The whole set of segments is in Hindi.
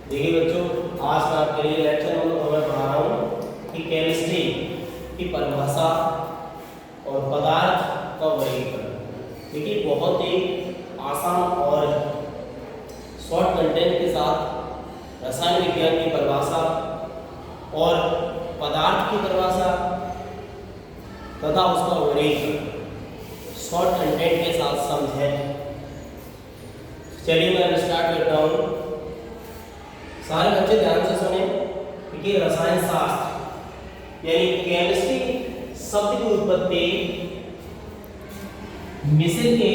देखिए बच्चों, आज मैं आपके लिए लेक्चर नंबर 2 में पढ़ा रहा हूँ कि केमिस्ट्री की परिभाषा और पदार्थ का वर्गीकरण। देखिए बहुत ही आसान और शॉर्ट कंटेंट के साथ रसायन विज्ञान की परिभाषा और पदार्थ की परिभाषा तथा उसका वर्गीकरण शॉर्ट कंटेंट के साथ समझें। चलिए मैं स्टार्ट करता हूँ। सारे बच्चे ध्यान से सुने कि रसायन शास्त्र यानी केमिस्ट्री शब्द की उत्पत्ति मिस्र के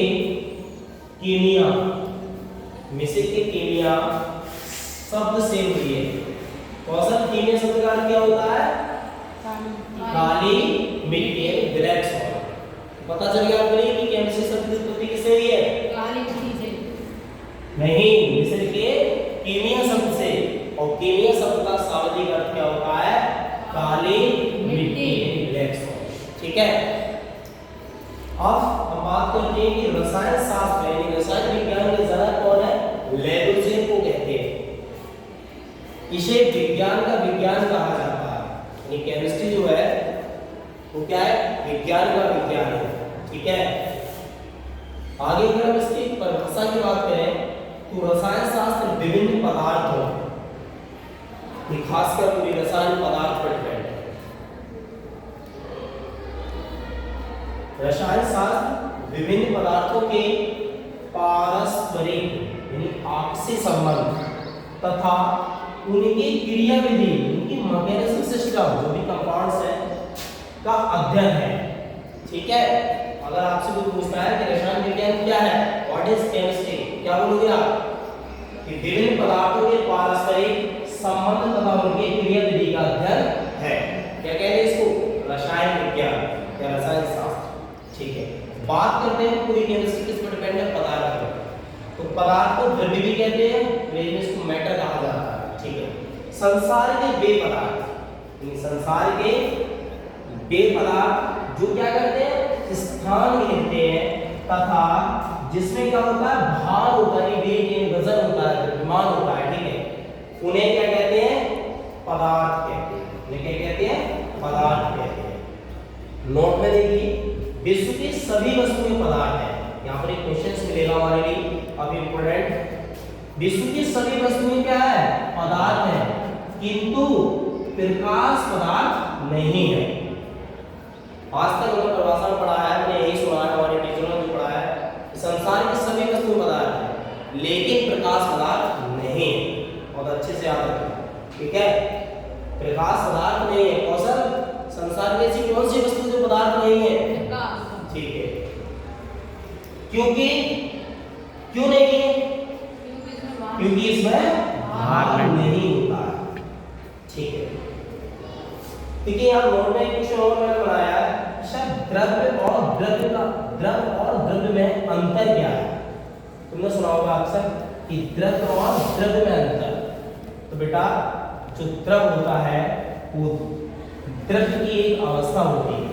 कीमिया शब्द से हुई है। कौन सा कीमिया शब्द का अर्थ क्या होता है? काली मिट्टी, ब्लैक सॉइल। पता चल गया आपको कि केमिस्ट्री शब्द की उत्पत्ति किससे हुई है? काली मिट्टी से नहीं, मिस्र के कीमिया शब्द से। और कीमिया शब्द का शाब्दिक अर्थ क्या होता है? काली मिट्टी, ब्लैक सॉइल। ठीक है। अब हम बात करते हैं कि रसायन शास्त्र यानी रसायन विज्ञान के जनक कौन है? लैबोरेटरी को कहते हैं। इसे विज्ञान का विज्ञान कहा जाता है। यानी केमिस्ट्री जो है वो क्या है? विज्ञान का विज्ञान है। ठीक है। आगे अगर हम इसकी परिभाषा की बात करें तो रसायन शास्त्र विभिन्न पदार्थों, खासकर पूरी रसायन पदार्थ पर डिपेंड है। रसायन शास्त्र विभिन्न पदार्थों के पारस्परिक यानी आपसी संबंध तथा उनकी क्रियाविधि, उनकी मैकेनिज्म सिस्टम जो भी कंपाउंड्स है का अध्ययन है। ठीक है। अगर आपसे कोई पूछता है कि रसायन विज्ञान क्या है, व्हाट इज केमिस्ट्री, क्या बोलोगे आप? कि विभिन्न पदार्थों के पारस्परिक संबंध तथा उनके क्रियाविधि का अध्ययन है। क्या कहते हैं इसको? रसायन विज्ञान या रसायन शास्त्र। ठीक है। बात करते हैं पूरी केमिस्ट्री किस पर डिपेंड है? पदार्थ पर। तो पदार्थ को द्रव्य भी कहते हैं, लेकिन इसको मैटर कहा जाता है। ठीक है। संसार के वे पदार्थ, संसार के वे पदार्थ जो क्या करते हैं? स्थान घेरते हैं तथा जिसमें क्या होता है? भार होता है, वेग वजन होता है, द्रव्यमान होता है। ठीक है। उन्हें क्या कहते हैं? पदार्थ कहते हैं। उन्हें क्या कहते हैं? पदार्थ कहते हैं। नोट में देखिए, विश्व की सभी वस्तुएं पदार्थ हैं। यहाँ पर एक क्वेश्चन मिलेगा हमारे लिए अब इम्पोर्टेंट। विश्व की सभी वस्तुएं क्या है? पदार्थ हैं, किंतु प्रकाश पदार्थ नहीं है। आज तक हमने परिभाषा में पढ़ा है, हमने यही सुना है, हमारे टीचरों ने पढ़ा है, संसार की सभी वस्तुएं पदार्थ हैं लेकिन प्रकाश पदार्थ नहीं है। बहुत अच्छे से याद रखें। ठीक है। प्रकाश पदार्थ नहीं है। कौशल, संसार में ऐसी कौन सी वस्तु जो पदार्थ नहीं है? ठीक है। क्यों नहीं है? क्योंकि इसमें भार नहीं होता। ठीक है। देखिए यहाँ नोट में कुछ और मैंने बनाया है। द्रव्य और द्रव्य में अंतर क्या है? तुमने सुना होगा अक्सर कि द्रव्य और द्रव्य में अंतर। तो बेटा जो द्रव होता है वो द्रव्य की एक अवस्था होती है।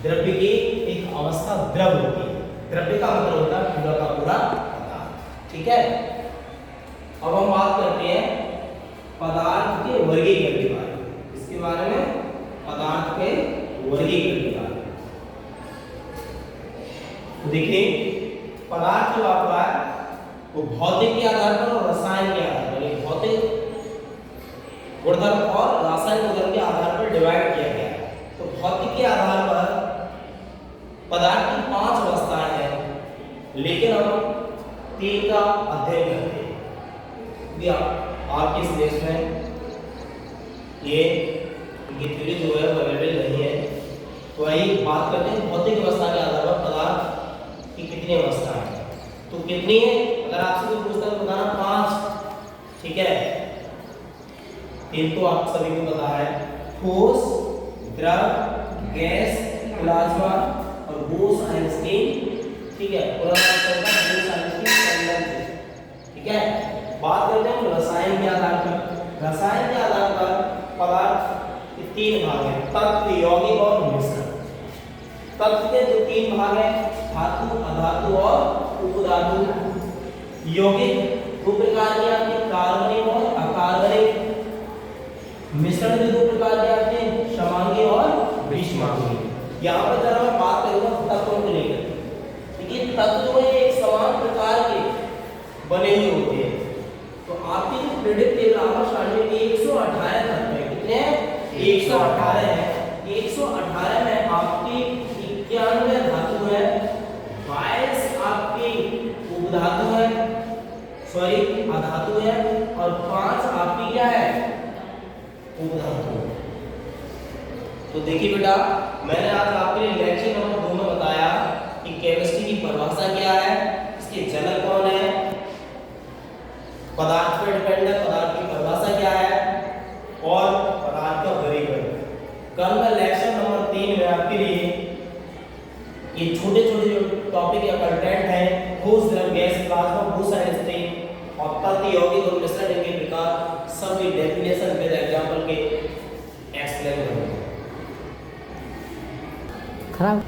द्रव्य की एक अवस्था द्रव होती है। द्रव्य का मतलब होता है पूरा का पूरा पदार्थ। ठीक है। अब हम बात करते हैं पदार्थ के वर्गीकरण के बारे में। इसके बारे में पदार्थ के वर्गीकरण के बारे में तो देखिए, पदार्थ जो आपका है वो भौतिक के आधार पर और रसायन के आधार पर, यानी भौतिक गुणधर्म और रासायनिक गुणधर्म के आधार पर डिवाइड किया गया है। तो भौतिक के आधार पर पदार्थ की 5 अवस्थाएं हैं, लेकिन हम 3 का अध्ययन करते हैं। आपके इस देश में ये थ्योरी जो है वो अवेलेबल नहीं है। तो आइए बात करते हैं भौतिक अवस्था के आधार पर पदार्थ की कितनी अवस्था है। तो कितनी है? अगर आपसे कोई पूछता है तो बताना 5। ठीक है। 3 तो आप सभी को पता है, ठोस, द्रव, गैस, प्लाज्मा और बोस आइंस्टीन। ठीक है। ठीक है। बात करते हैं रसायन के आधार पर। रसायन के आधार पर पदार्थ के 3 भाग हैं, तत्व, यौगिक और मिश्रण। तत्व के जो 3 भाग हैं, धातु, अधातु और उपधातु। यौगिक 2 प्रकार के, आपके कार्बनिक और मिश्रण भी दो प्रकार के आते हैं, समांगी और विषमांगी। यहाँ पर जरा मैं बात करूंगा तत्वों को लेकर। देखिए तत्व जो है एक समान प्रकार के बने हुए होते हैं। तो आपकी जो प्रेडिक्ट टेबल आवर्स में 118 तत्व है। कितने हैं? 118 है। 118 में आपकी 91 धातु है, 22 आपकी उपधातु है, सॉरी अधातु है, और 5 आपकी क्या है? उपधातु। तो देखिए बेटा, मैंने आज आपके लिए लेक्चर नंबर 2 में बताया कि केमिस्ट्री की परिभाषा क्या है, इसके जनक कौन है, पदार्थ पर डिपेंड है, पदार्थ की परिभाषा क्या है, और पदार्थ का वर्गीकरण। कल का लेक्चर नंबर 3 में आपके लिए ये छोटे छोटे जो टॉपिक या कंटेंट है, ठोस द्रव गैस प्लाज्मा भूसाइन स्थिति और तत्व यौगिक और मिश्रण इनके प्रकार सभी डेफिनेशन विद एग्जांपल के एक्सप्लेन करूंगा। खराब